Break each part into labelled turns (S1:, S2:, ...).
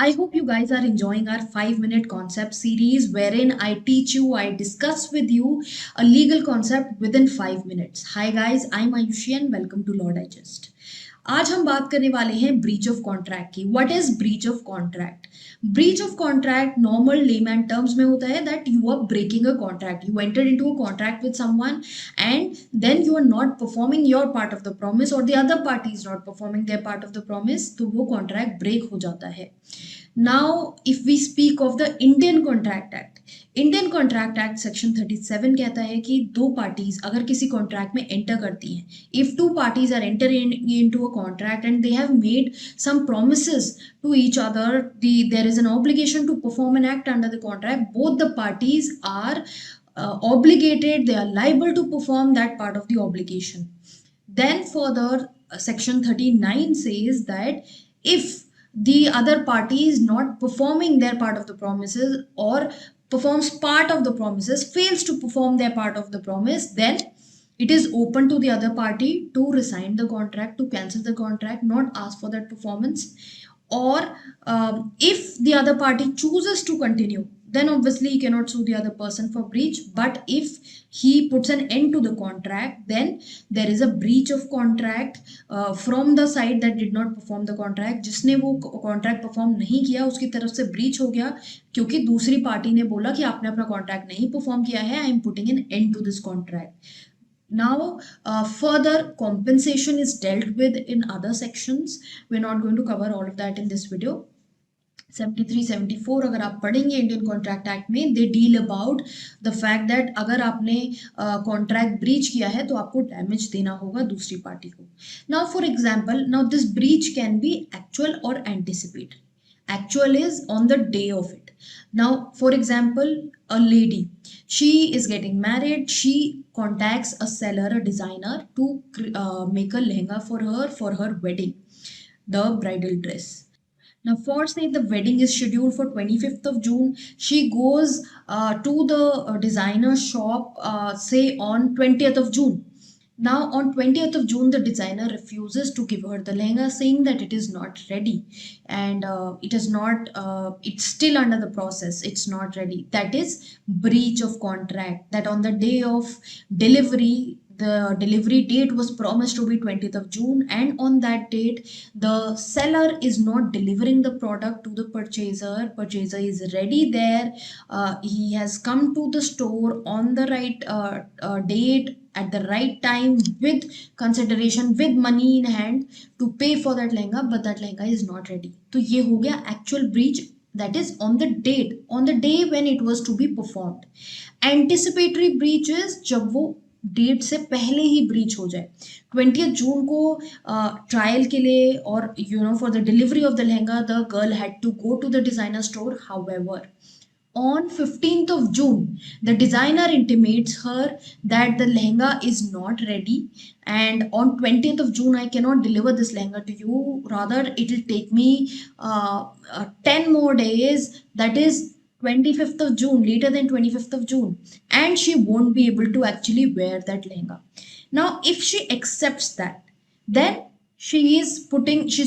S1: I hope you guys are enjoying our 5-minute concept series wherein I discuss with you a legal concept within 5 minutes. Hi guys, I'm Ayushi and welcome to Law Digest. आज हम बात करने वाले हैं breach of contract की. What is breach of contract? Breach of contract normal layman terms में होता है that you are breaking a contract. You entered into a contract with someone and then you are not performing your part of the promise और the other party is not performing their part of the promise, तो वो contract break हो जाता है. Now, if we speak of the Indian Contract Act, Indian contract act section 37 कहता है कि दो पार्टीज अगर किसी कॉन्ट्रैक्ट में एंटर करती हैं, if two parties are entering into a contract and they have made some promises to each other, there is an obligation to perform an act under the contract. Both the parties are obligated, they are liable to perform that part of the obligation. Then further, section 39 says that if the other party is not performing their part of the promises or performs part of the promises, fails to perform their part of the promise, then it is open to the other party to resign the contract, to cancel the contract, not ask for that performance. Or if the other party chooses to continue, then obviously you cannot sue the other person for breach. But if he puts an end to the contract, then there is a breach of contract from the side that did not perform the contract. जिसने वो contract perform नहीं किया उसकी तरफ से breach हो गया क्योंकि दूसरी पार्टी ने बोला कि आपने अपना contract नहीं perform किया है, I am putting an end to this contract. Now, further compensation is dealt with in other sections. We're not going to cover all of that in this video. 73, 74 अगर आप पढ़ेंगे इंडियन कॉन्ट्रैक्ट एक्ट में, they deal about the fact that अगर आपने contract breach किया है तो आपको डैमेज देना होगा दूसरी पार्टी को. Now for example, now this breach can be actual और anticipated. Actual is on the day of it. Now, for example, a lady, she is getting married, she contacts a seller, a designer to make a lehenga for her wedding, the bridal dress. Now, for say the wedding is scheduled for 25th of June, she goes to the designer shop, say on 20th of June. Now on 20th of June, the designer refuses to give her the lehenga, saying that it is not ready and it is not, it's still under the process, it's not ready. That is breach of contract. That on the day of delivery, the delivery date was promised to be 20th of June and on that date the seller is not delivering the product to the purchaser is ready there, he has come to the store on the right date at the right time with consideration, with money in hand to pay for that lehenga, but that lehenga is not ready. तो ये हो गया actual breach, that is on the date, on the day when it was to be performed. Anticipatory breach is जब वो date से पहले ही breach हो जाए. 20th जून को ट्रायल के लिए और for the delivery of the lehenga the girl had to go to the designer store. However, on 15th of June, the designer intimates her that the lehenga is not ready and on 20th of June I cannot deliver this lehenga to you, rather it will take me 10 more days, that is 25th of June, later than 25th of June, and she won't be able to actually wear that lehenga. Now if she accepts that, then she's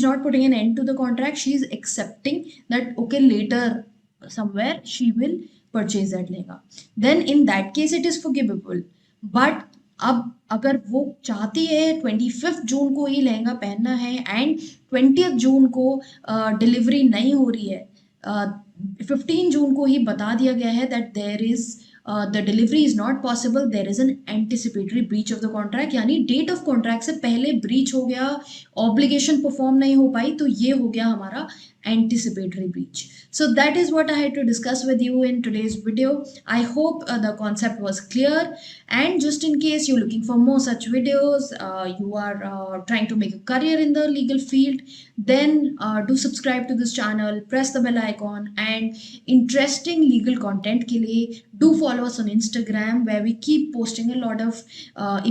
S1: not putting an end to the contract, she is accepting that okay, later somewhere she will purchase that lehenga, then in that case it is forgivable. But अब अगर वो चाहती है 25th जून को ही लहंगा पहनना है and 20th जून को delivery नहीं हो रही है, 15 जून को ही बता दिया गया है that there is the delivery is not possible, there is an anticipatory breach of the contract, यानी डेट ऑफ कॉन्ट्रैक्ट से पहले ब्रीच हो गया, ऑब्लिगेशन परफॉर्म नहीं हो पाई, तो ये हो गया हमारा anticipatory breach. So that is what I had to discuss with you in today's video. I hope the concept was clear, and just in case you're looking for more such videos, you are trying to make a career in the legal field, then do subscribe to this channel, press the bell icon, and interesting legal content ke liye do follow us on Instagram, where we keep posting a lot of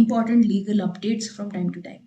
S1: important legal updates from time to time.